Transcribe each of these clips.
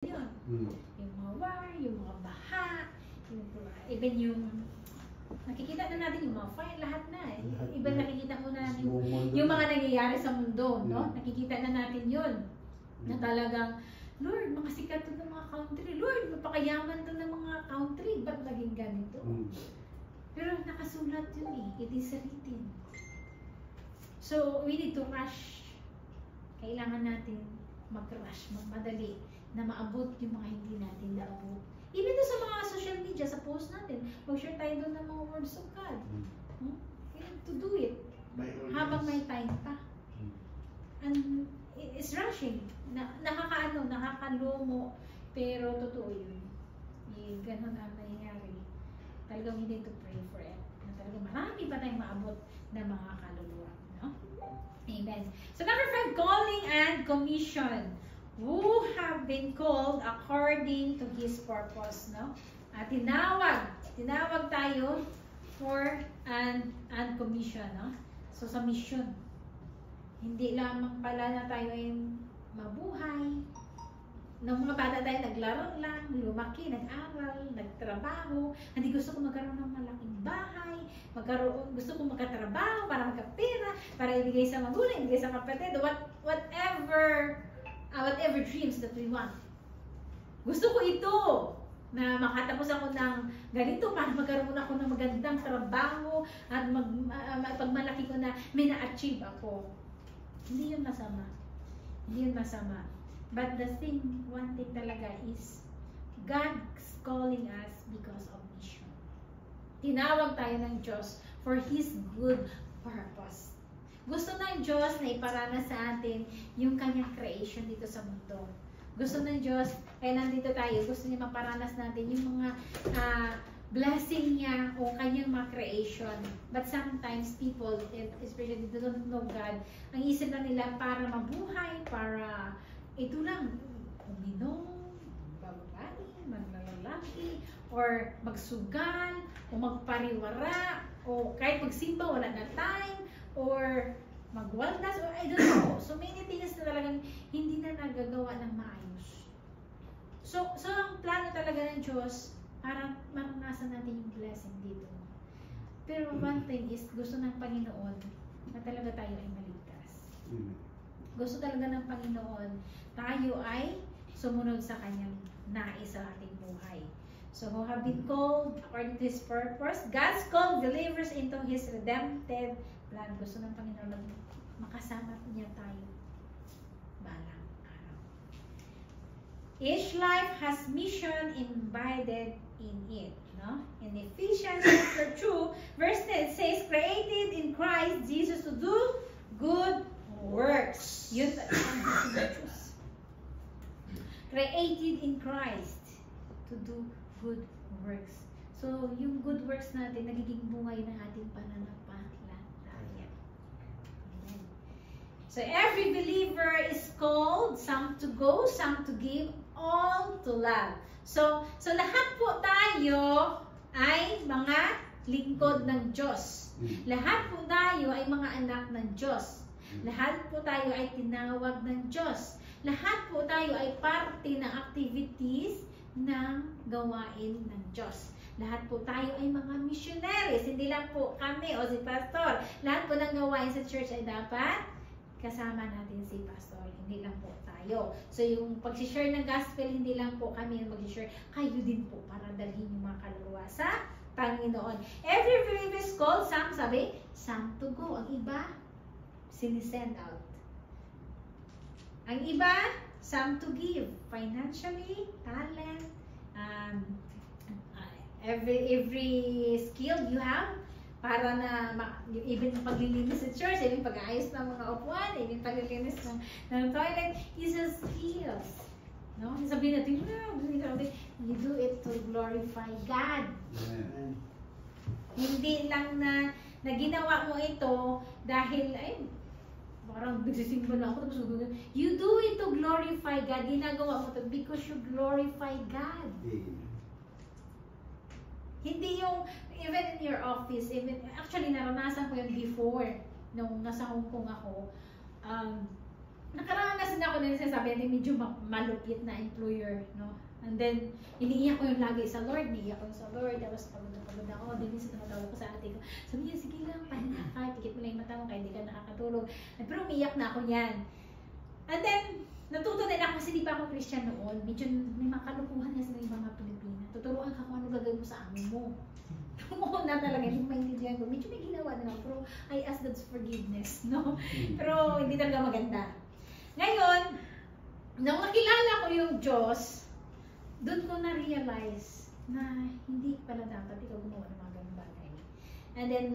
yun. Yung mga war, yung mga baha, even yung nakikita na natin yung mga fire, lahat na eh. Iba nakikita mo na yung mga nangyayari sa mundo, no? Nakikita na natin yun. Na talagang, Lord, mga sikat to ng mga country. Lord, mapakayaman to ng mga country. Ba't naging ganito? Pero nakasulat yun eh. It is written. So, we need to rush. Kailangan natin mag-rush, magmadali, na maabot yung mga hindi natin naabot. Even doon sa mga social media, sa post natin, mag-share tayo doon ng mga words of God. We need to do it. Habang may time pa. And it's rushing. Nakakalumo. Pero totoo yun. Ganon ang nangyayari. Talagang we need to pray for it. Na talagang marami pa tayong maabot na mga kaluluwa. No? Amen. So number 5, calling and commission. Who have been called according to His purpose. No? At tinawag tayo for and commission. No? So sa mission. Hindi lamang pala na tayo ay mabuhay. Nung mga bata tayo, naglaro lang, lumaki, nag-aral, nagtrabaho. Hindi gusto ko magkaroon ng malaking bahay. Gusto ko magkatrabaho para magkapera, para ibigay sa magulang, ibigay sa kapatid. Whatever dreams that we want. Gusto ko ito, na makatapos ako ng ganito para magkaroon ako ng magandang trabaho at pag malaki ko na may na-achieve ako. Hindi yun masama. Hindi yun masama. But one thing talaga is God's calling us because of mission. Tinawag tayo ng Diyos for His good purpose. Gusto ng Diyos na iparanas sa atin yung kanyang creation dito sa mundo. Gusto ng Diyos, kaya nandito tayo, gusto niya maparanas natin yung mga blessing niya o kanyang mga creation. But sometimes people, especially they don't know God, ang isip na nila para mabuhay, para ito lang, uminom, babae, maglalaki, or magsugal, o magpariwara, o kahit magsimba, wala na time, or magwaldas, or I don't know. So many things na talagang hindi na nagagawa ng maayos. So ang plano talaga ng Diyos, para maranasan natin yung blessing dito. Pero one thing is, gusto ng Panginoon na talaga tayo ay maligtas. Gusto talaga ng Panginoon, tayo ay sumunod sa kanyang nais sa ating buhay. So, who have been called according to His purpose, God's called believers into His redemptive plan. Gusto ng Panginoon na makasama niya tayo balang araw. Each life has mission embedded in it. No? In Ephesians chapter 2, verse 10, it says, created in Christ Jesus to do good works. Yun ang Diyos. Created in Christ to do good works. So, yung good works natin, nagiging bungay ng ating pananampalataya. Amen. So, every believer is called, some to go, some to give, all to love. So lahat po tayo ay mga lingkod ng Diyos. Lahat po tayo ay mga anak ng Diyos. Lahat po tayo ay tinawag ng Diyos. Lahat po tayo ay parte ng activities ng gawain ng Diyos. Lahat po tayo ay mga missionaries. Hindi lang po kami o si Pastor. Lahat po ng gawain sa church ay dapat kasama natin si Pastor. Hindi lang po tayo. So yung pag-share ng gospel, hindi lang po kami yung mag-share. Kayo din po para dalhin yung mga kaluluwa sa Panginoon. Every believer is called, some to go. Ang iba, sinisend out. Ang iba, some to give. Financially, talent, every skill you have, para na, even paglilinis sa church, even pag-aayos ng mga upuan, even paglilinis ng toilet, is a skills. No? Sabihin natin, you do it to glorify God. Amen. Hindi lang na ginawa mo ito dahil, parang nagsisimba na ako, tapos you do it to glorify God. Ginagawa mo ito because you glorify God. Hindi yung, even in your office, actually naranasan ko yun before, nung nasa Hong Kong ako, nakaranas na ako na sinasabi natin medyo malupit na employer, no? And then, iniiyak ko yung lagi sa Lord, iniiyak ko sa Lord, tapos pagod ako, din sa tumatawag ko sa ate ko. Sabi niya, sige lang, pahinga ka, pikit mo lang yung mata mo, kaya di ka nakakatulog. Pero umiiyak na ako niyan. And then, natuto din ako kasi di pa ako Christian noon. Medyo may mga kalukuhan na sila yung mga Pilipina. Tuturuan ka kung ano gagawin mo sa amo mo. Oo na talaga, hindi maintindihan ko. Medyo may ginawa na ako, pero I ask God's forgiveness, no? Pero hindi talaga maganda. Ngayon, nung nakilala ko yung Diyos, doon ko na-realize na hindi pala dapat ikaw gumawa ng mga ganung bagay. And then,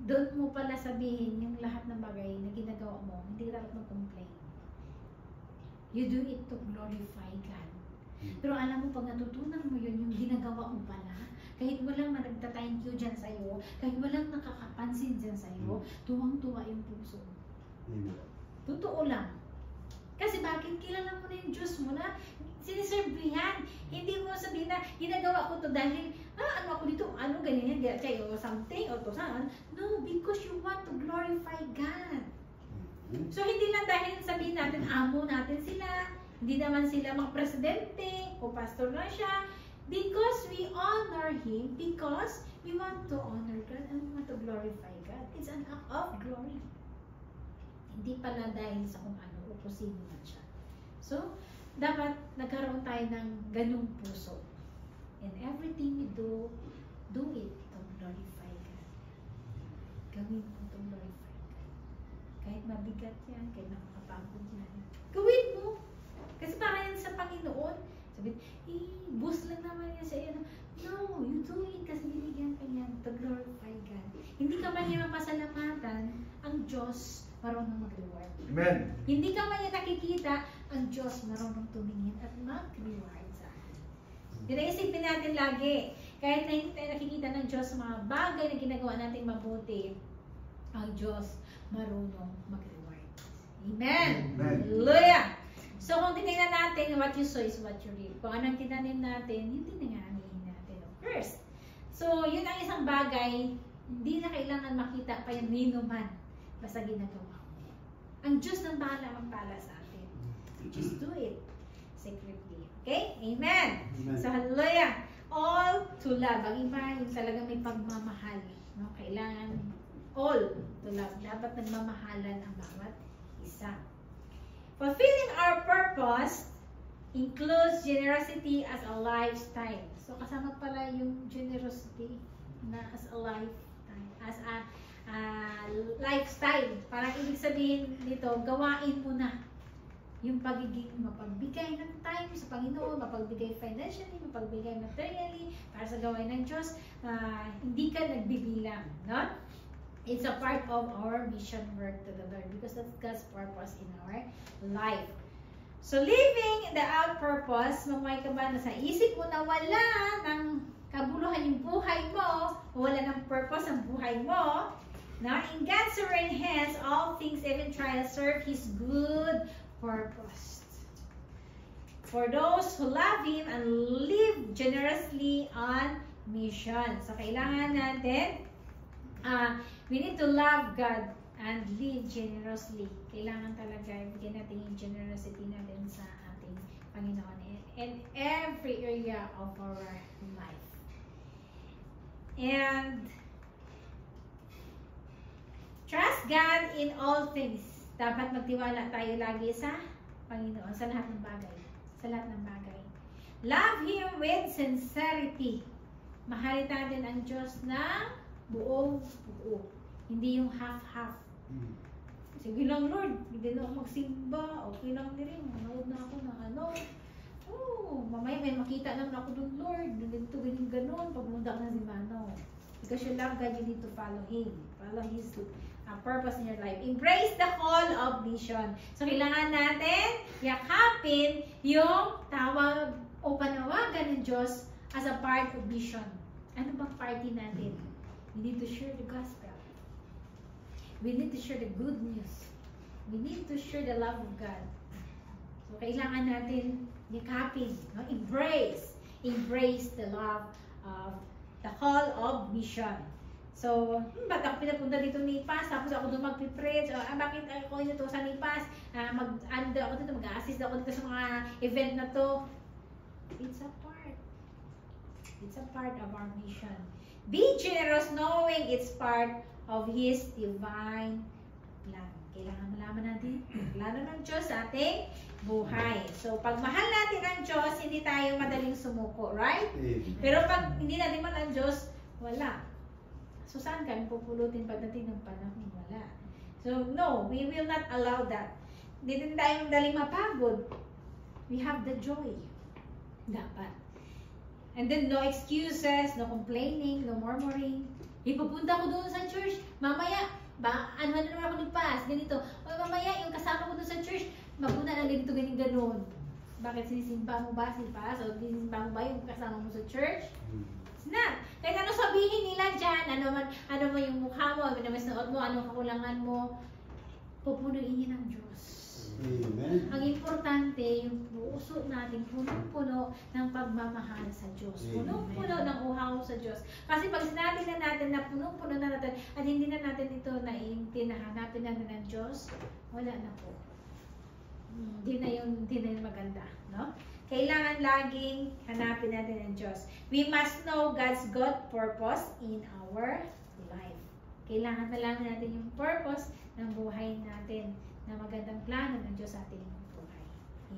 doon mo pala sabihin yung lahat ng bagay na ginagawa mo, hindi ka dapat mag-complain. You do it to glorify God. Pero alam mo, pag natutunan mo yun, yung ginagawa mo pala, kahit walang nagta-thank you dyan sa'yo, kahit walang nakakapansin dyan sa'yo, tuwang-tuwa yung puso mo. Totoo lang. Kasi bakit kilala mo na yung Diyos mo na siniserve mo yan? Hindi mo sabihin na ginagawa ko to dahil ano ako dito, ano ganyan yan, kayo something or to saan. No, because you want to glorify God. So hindi lang dahil sabihin natin amo natin sila, hindi naman sila mga presidente o pastor na siya, because we honor Him, because we want to honor God and we want to glorify God. It's an act of glory. Hindi pala dahil sa kung ano o kung sino man siya. So, dapat nagkaroon tayo ng ganung puso. And everything you do it to glorify God. Gawin mo to glorify God. Kahit mabigat yan, kahit nakakapagod yan, gawin mo. Kasi para yan sa Panginoon, sabihin, boost lang naman yan sa iyo. No, you do it kasi binigyan ka yan to glorify God. Hindi ka man niya mapasalamatan, ang Diyos marunong mag-reward. Amen. Hindi ka man niya nakikita, ang Diyos marunong tumingin at mag-reward sa atin. Dinaisipin natin lagi, kahit na hindi tayo nakikita ng Diyos sa mga bagay na ginagawa natin mabuti, ang Diyos marunong mag-reward. Amen! Amen. Hallelujah! So kung tinignan natin, what you sow is what you reap. Kung anong tinanim natin, yun tinanganihin natin. First, so yun ang isang bagay, hindi na kailangan makita pa yung nino man. Basta ginagawa mo. Ang Diyos nang bahala magpala sa atin. Just do it secretly. Okay? Amen! Amen. So hallelujah! All to love. Ang iba, yung talagang may pagmamahal. No? Kailangan all to love. Dapat nagmamahalan ang bawat isa. Fulfilling our purpose includes generosity as a lifestyle. So, kasama pala yung generosity na as a lifestyle. As a lifestyle. Parang ibig sabihin nito, gawain mo na yung pagiging mapagbigay ng time sa Panginoon, mapagbigay financially, mapagbigay materially, para sa gawain ng Diyos. Hindi ka nagbibilang. No? It's a part of our mission work to the Lord because that's God's purpose in our life. So, living the out purpose, mamay ka ba na sa isip mo na wala ng kabuluhan yung buhay mo, wala ng purpose ang buhay mo, now, in God's sovereign hands, all things, even trials, serve His good purpose. For those who love Him and live generously on mission. So, kailangan natin we need to love God and live generously. Kailangan talaga bigyan natin yung generosity natin sa ating Panginoon in every area of our life. And trust God in all things. Dapat magtiwala tayo lagi sa Panginoon, sa lahat ng bagay. Sa lahat ng bagay. Love Him with sincerity. Mahalin natin ang Diyos na buo-buo. Hindi yung half-half. Sige lang, Lord. Hindi na ako magsimba. Okay lang din rin. Manood na ako ng ano. Mamaya may makita naman ako dun, Lord. Ganito, ganyan, ganon. Pagmunda ka na si Mano. Because you love God, you need to follow Him. Follow His purpose in your life. Embrace the call of mission. So, kailangan natin yakapin yung tawag o panawagan ng Diyos as a part of mission. Ano bang party natin? We need to share the gospel. We need to share the good news. We need to share the love of God. So, kailangan natin yakapin, no? Embrace the love of the call of mission. So, ba't ako pinapunta dito ni Paz? Tapos ako doon magpipreach. Bakit ako inutusan ni Paz? Mag-ano ako dito, mag-assist ako dito sa mga event na to. It's a part. It's a part of our mission. Be generous knowing it's part of His divine plan. Kailangan malaman natin ang plano ng Diyos sa ating buhay. So, pag mahal natin ang Diyos, hindi tayo madaling sumuko, right? Pero pag hindi natin mahal ang Diyos, wala. So, saan kami pupulutin pagdating ng panahon? Wala. So, no, we will not allow that. Hindi din tayo madaling mapagod. We have the joy. Dapat. And then, no excuses, no complaining, no murmuring. Ipupunta ko doon sa church. Mamaya, ano naman ako nagpas, ganito. O mamaya, yung kasama ko doon sa church, magpuna na ganito, ganun. Bakit sinisimba mo ba si Paz? O sinisimba mo ba yung kasama mo sa church? It's not. Kahit ano sabihin nila dyan, ano mo yung mukha mo, ano mo suot mo, anong kakulangan mo, pupunuin niya ng Diyos. Amen. Ang importante, yung puso natin punong-puno ng pagmamahal sa Diyos. Punong-puno ng uhaw sa Diyos. Kasi pag sinabi na natin na punong-puno na natin at hindi na natin ito nahanapin natin ng Diyos, wala na po. Hindi na yun maganda. No? Kailangan laging hanapin natin ang Diyos. We must know God's God purpose in our life. Kailangan talaga natin yung purpose ng buhay natin na magandang plano ng Diyos sa ating buhay.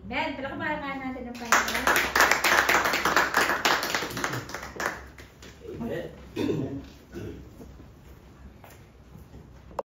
Amen. Palakpakan natin ang Panginoon.